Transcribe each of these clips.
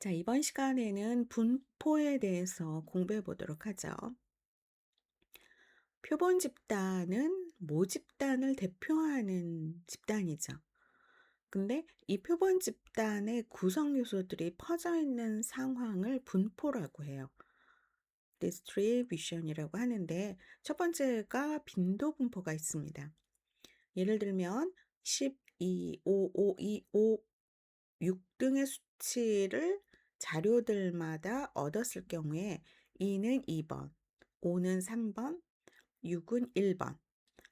자, 이번 시간에는 분포에 대해서 공부해 보도록 하죠. 표본 집단은 모집단을 대표하는 집단이죠. 근데 이 표본 집단의 구성 요소들이 퍼져 있는 상황을 분포라고 해요. distribution이라고 하는데 첫 번째가 빈도 분포가 있습니다. 예를 들면 12, 5, 5, 2, 5, 6 등의 수치를 자료들마다 얻었을 경우에 2는 2번, 5는 3번, 6은 1번,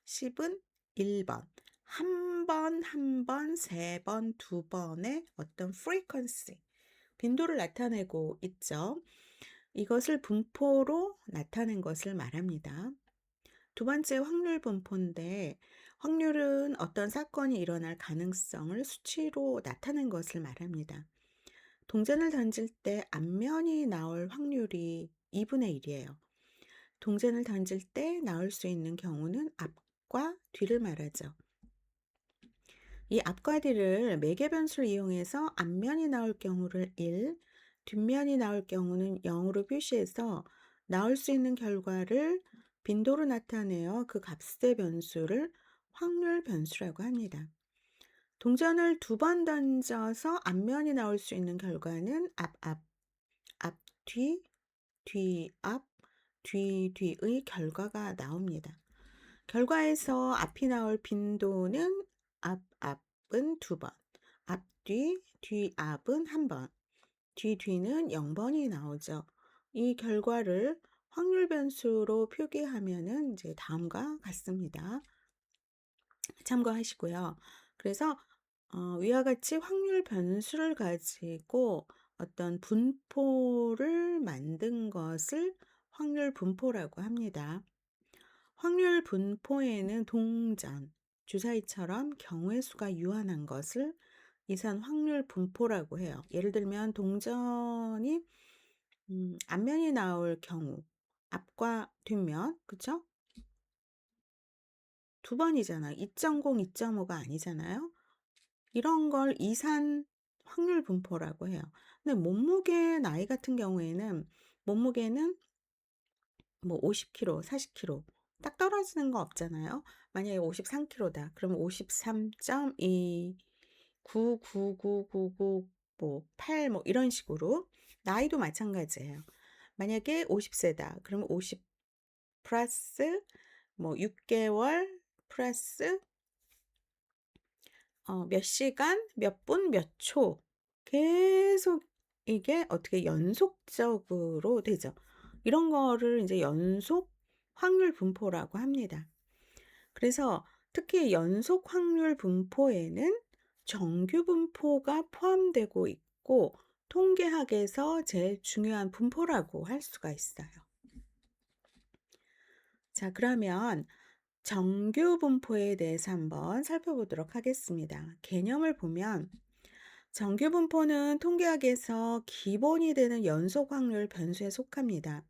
10은 1번, 한 번, 한 번, 세 번, 두 번의 어떤 frequency, 빈도를 나타내고 있죠. 이것을 분포로 나타낸 것을 말합니다. 두 번째 확률 분포인데 확률은 어떤 사건이 일어날 가능성을 수치로 나타낸 것을 말합니다. 동전을 던질 때 앞면이 나올 확률이 2분의 1이에요. 동전을 던질 때 나올 수 있는 경우는 앞과 뒤를 말하죠. 이 앞과 뒤를 매개 변수를 이용해서 앞면이 나올 경우를 1, 뒷면이 나올 경우는 0으로 표시해서 나올 수 있는 결과를 빈도로 나타내어 그 값의 변수를 확률 변수라고 합니다. 동전을 두 번 던져서 앞면이 나올 수 있는 결과는 앞, 앞, 앞, 뒤, 뒤, 앞, 뒤, 뒤의 결과가 나옵니다. 결과에서 앞이 나올 빈도는 앞, 앞은 두 번, 앞, 뒤, 뒤, 앞은 한 번, 뒤, 뒤는 0번이 나오죠. 이 결과를 확률 변수로 표기하면은 이제 다음과 같습니다. 참고하시고요. 그래서 위와 같이 확률 변수를 가지고 어떤 분포를 만든 것을 확률 분포라고 합니다. 확률 분포에는 동전, 주사위처럼 경우의 수가 유한한 것을 이산 확률 분포라고 해요. 예를 들면 동전이 앞면이 나올 경우, 앞과 뒷면, 그쵸? 두 번이잖아. 2.0, 2.5가 아니잖아요. 이런 걸 이산 확률 분포라고 해요. 근데 몸무게 나이 같은 경우에는 몸무게는 뭐 50kg, 40kg 딱 떨어지는 거 없잖아요. 만약에 53kg다. 그러면 53.2, 99999 뭐 8 뭐 이런 식으로 나이도 마찬가지예요. 만약에 50세다. 그러면 50 플러스 뭐 6개월 플러스 몇 시간, 몇 분, 몇 초 계속 이게 어떻게 연속적으로 되죠. 이런 거를 이제 연속 확률 분포라고 합니다. 그래서 특히 연속 확률 분포에는 정규 분포가 포함되고 있고 통계학에서 제일 중요한 분포라고 할 수가 있어요. 자, 그러면 정규 분포에 대해서 한번 살펴보도록 하겠습니다. 개념을 보면 정규 분포는 통계학에서 기본이 되는 연속 확률 변수에 속합니다.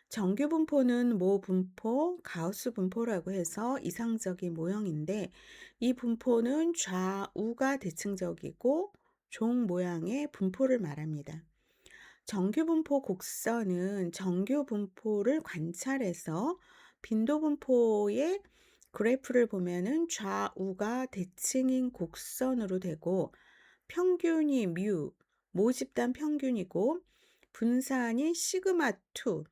정규 분포는 모 분포, 가우스 분포라고 해서 이상적인 모형인데 이 분포는 좌우가 대칭적이고 종 모양의 분포를 말합니다. 정규 분포 곡선은 정규 분포를 관찰해서 빈도 분포의 그래프를 보면은 좌우가 대칭인 곡선으로 되고 평균이 뮤, 모집단 평균이고 분산이 시그마 2,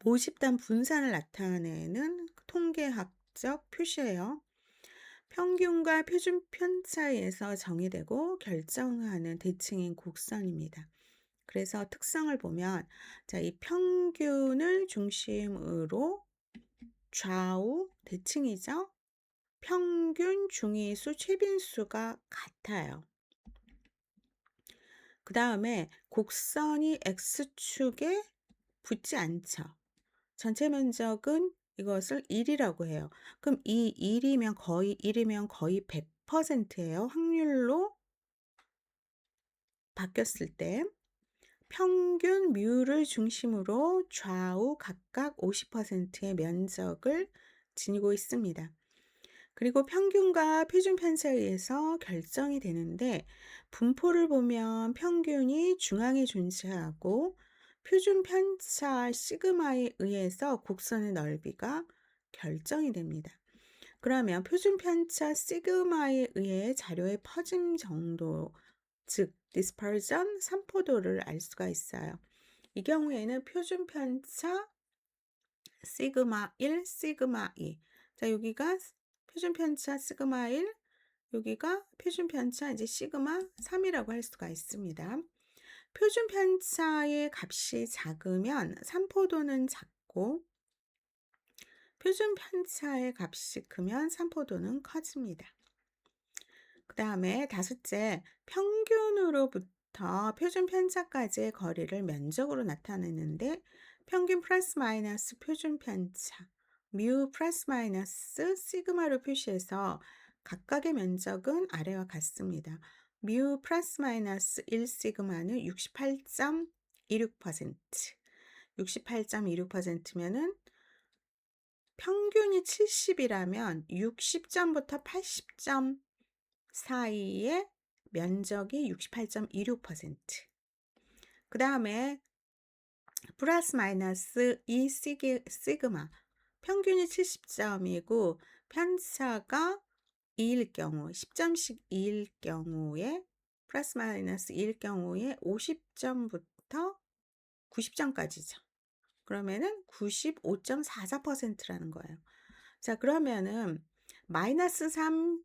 모집단 분산을 나타내는 통계학적 표시예요. 평균과 표준 편차에서 정의되고 결정하는 대칭인 곡선입니다. 그래서 특성을 보면 자, 이 평균을 중심으로 좌우 대칭이죠. 평균, 중위수, 최빈수가 같아요. 그 다음에 곡선이 X축에 붙지 않죠. 전체 면적은 이것을 1이라고 해요. 그럼 이 1이면 거의 100%예요. 확률로 바뀌었을 때 평균 뮤를 중심으로 좌우 각각 50%의 면적을 지니고 있습니다. 그리고 평균과 표준 편차에 의해서 결정이 되는데 분포를 보면 평균이 중앙에 존재하고 표준 편차 시그마에 의해서 곡선의 넓이가 결정이 됩니다. 그러면 표준 편차 시그마에 의해 자료의 퍼짐 정도, 즉 dispersion 산포도를 알 수가 있어요. 이 경우에는 표준 편차 시그마 1, 시그마 2. 자, 여기가 표준 편차 시그마 1, 여기가 표준 편차 이제 시그마 3이라고 할 수가 있습니다. 표준 편차의 값이 작으면 산포도는 작고 표준 편차의 값이 크면 산포도는 커집니다. 그 다음에 다섯째, 평균으로부터 표준 편차까지의 거리를 면적으로 나타내는데 평균 플러스 마이너스 표준 편차, 뮤 플러스 마이너스 시그마로 표시해서 각각의 면적은 아래와 같습니다. 뮤 플러스 마이너스 1 시그마는 68.26%, 68.26%면은 평균이 70이라면 60점부터 80점 사이의 면적이 68.26%. 그 다음에 플러스 마이너스 2 시그마, 평균이 70점이고 편차가 2일 경우, 10점씩 2일 경우에 플러스 마이너스 2일 경우에 50점부터 90점까지죠. 그러면은 95.44%라는 거예요. 자, 그러면은 마이너스 3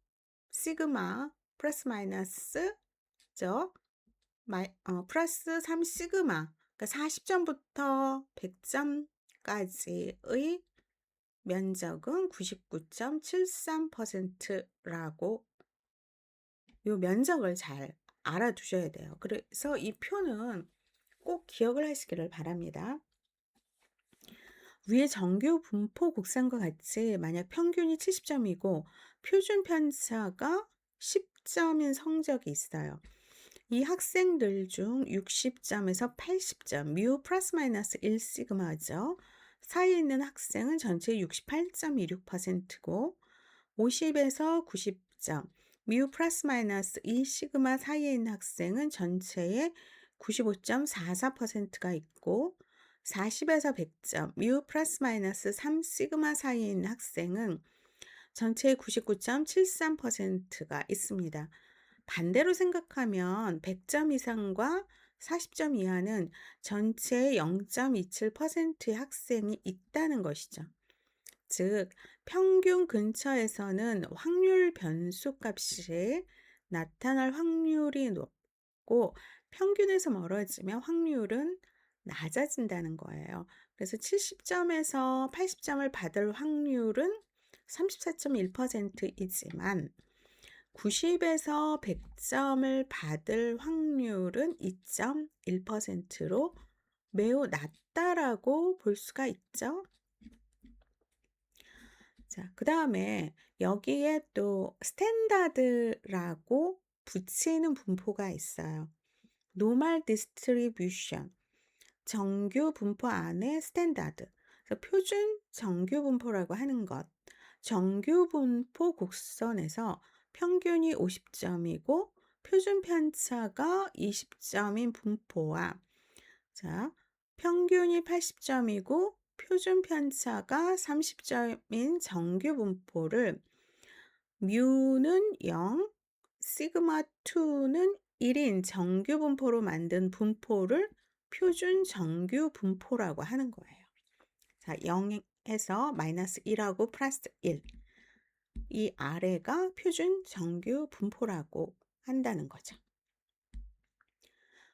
시그마 플러스 마이너스 죠. 플러스 3 시그마, 그러니까 40점부터 100점까지의 면적은 99.73%라고 요 면적을 잘 알아두셔야 돼요. 그래서 이 표는 꼭 기억을 하시기를 바랍니다. 위에 정규 분포 곡선과 같이 만약 평균이 70점이고 표준 편차가 10점인 성적이 있어요. 이 학생들 중 60점에서 80점, 뮤 플러스 마이너스 1 시그마죠. 사이에 있는 학생은 전체의 68.26%고 50에서 90점, 뮤 플러스 마이너스 2 시그마 사이에 있는 학생은 전체의 95.44%가 있고 40에서 100점, 뮤 플러스 마이너스 3 시그마 사이에 있는 학생은 전체의 99.73%가 있습니다. 반대로 생각하면 100점 이상과 40점 이하는 전체의 0.27%의 학생이 있다는 것이죠. 즉, 평균 근처에서는 확률 변수 값이 나타날 확률이 높고 평균에서 멀어지면 확률은 낮아진다는 거예요. 그래서 70점에서 80점을 받을 확률은 34.1%이지만 90에서 100점을 받을 확률은 2.1%로 매우 낮다라고 볼 수가 있죠. 자, 그 다음에 여기에 또 스탠다드라고 붙이는 분포가 있어요. 노멀 디스트리뷰션, 정규 분포 안에 스탠다드, 그래서 표준 정규 분포라고 하는 것. 정규 분포 곡선에서 평균이 50점이고 표준 편차가 20점인 분포와 자, 평균이 80점이고 표준 편차가 30점인 정규 분포를 뮤는 0, 시그마 2는 1인 정규 분포로 만든 분포를 표준 정규 분포라고 하는 거예요. 자, 0에서 마이너스 1하고 플러스 1. 이 아래가 표준 정규 분포라고 한다는 거죠.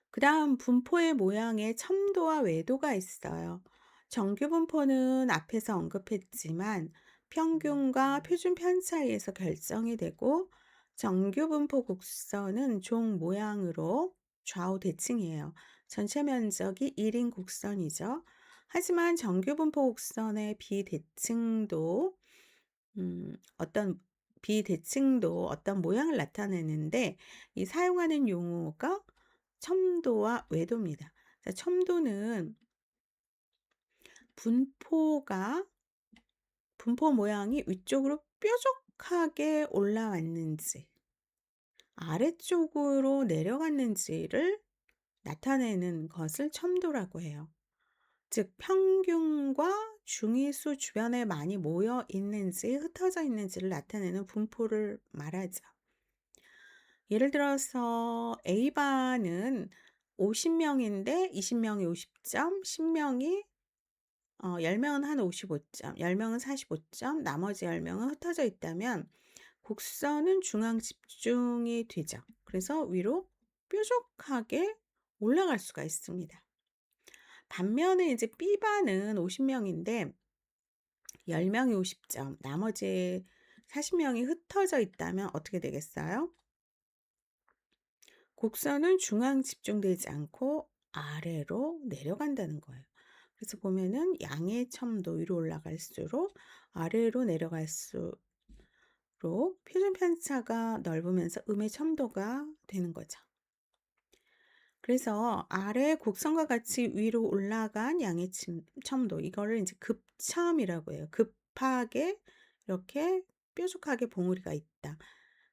그 다음 분포의 모양에 첨도와 외도가 있어요. 정규 분포는 앞에서 언급했지만 평균과 표준 편차에서 결정이 되고 정규 분포 곡선은 종 모양으로 좌우 대칭이에요. 전체 면적이 1인 곡선이죠. 하지만 정규 분포 곡선의 비대칭도 어떤 모양을 나타내는데 이 사용하는 용어가 첨도와 외도입니다. 자, 첨도는 분포 모양이 위쪽으로 뾰족 뾰족하게 올라왔는지 아래쪽으로 내려갔는지를 나타내는 것을 첨도라고 해요. 즉 평균과 중위수 주변에 많이 모여 있는지 흩어져 있는지를 나타내는 분포를 말하죠. 예를 들어서 A반은 50 명인데 20 명이 50점, 10 명이 10 명은 한 55 점, 10 명은 45 점, 나머지 10 명은 흩어져 있다면 곡선은 중앙 집중이 되죠. 그래서 위로 뾰족하게 올라갈 수가 있습니다. 반면에 이제 B반은 50 명인데 10 명이 50 점, 나머지 40 명이 흩어져 있다면 어떻게 되겠어요? 곡선은 중앙 집중되지 않고 아래로 내려간다는 거예요. 그래서 보면은 양의 첨도 위로 올라갈수록 아래로 내려갈수록 표준 편차가 넓으면서 음의 첨도가 되는 거죠. 그래서 아래 곡선과 같이 위로 올라간 양의 첨도 이거를 이제 급첨이라고 해요. 급하게 이렇게 뾰족하게 봉우리가 있다.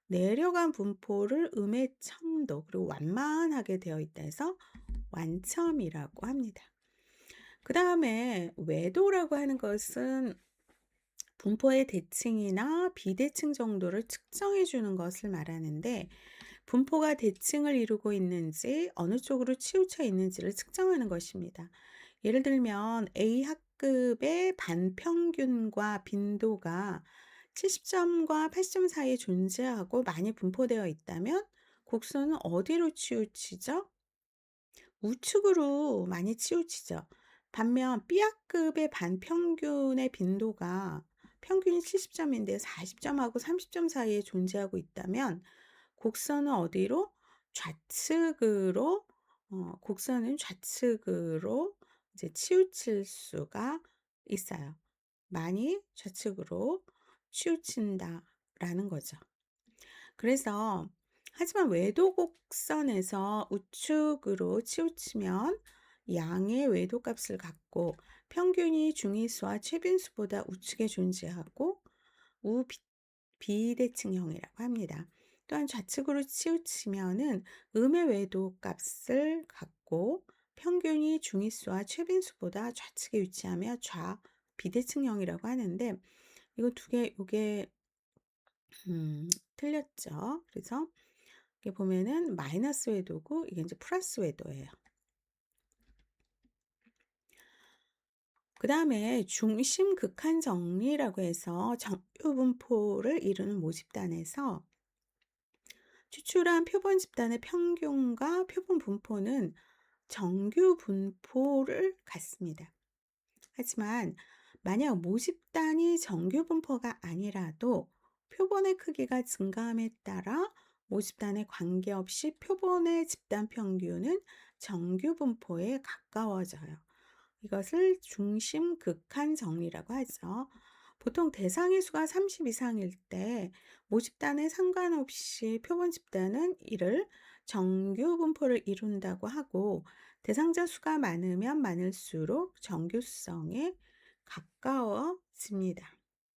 내려간 분포를 음의 첨도 그리고 완만하게 되어 있다 해서 완첨이라고 합니다. 그 다음에 외도라고 하는 것은 분포의 대칭이나 비대칭 정도를 측정해 주는 것을 말하는데 분포가 대칭을 이루고 있는지 어느 쪽으로 치우쳐 있는지를 측정하는 것입니다. 예를 들면 A 학급의 반평균과 빈도가 70점과 80점 사이에 존재하고 많이 분포되어 있다면 곡선은 어디로 치우치죠? 우측으로 많이 치우치죠. 반면 B학급의 반평균의 빈도가 평균이 70점인데 40점하고 30점 사이에 존재하고 있다면 곡선은 어디로? 좌측으로 곡선은 좌측으로 이제 치우칠 수가 있어요. 많이 좌측으로 치우친다라는 거죠. 그래서 하지만 외도 곡선에서 우측으로 치우치면 양의 외도값을 갖고 평균이 중위수와 최빈수보다 우측에 존재하고 비대칭형이라고 합니다. 또한 좌측으로 치우치면은 음의 외도값을 갖고 평균이 중위수와 최빈수보다 좌측에 위치하며 비대칭형이라고 하는데 이거 두 개 요게 틀렸죠. 그래서 이게 보면은 마이너스 외도고 이게 이제 플러스 외도예요. 그 다음에 중심 극한 정리라고 해서 정규 분포를 이루는 모집단에서 추출한 표본 집단의 평균과 표본 분포는 정규 분포를 갖습니다. 하지만 만약 모집단이 정규 분포가 아니라도 표본의 크기가 증가함에 따라 모집단에 관계없이 표본의 집단 평균은 정규 분포에 가까워져요. 이것을 중심 극한 정리라고 하죠. 보통 대상의 수가 30 이상일 때 모집단에 상관없이 표본 집단은 이를 정규 분포를 이룬다고 하고 대상자 수가 많으면 많을수록 정규성에 가까워집니다.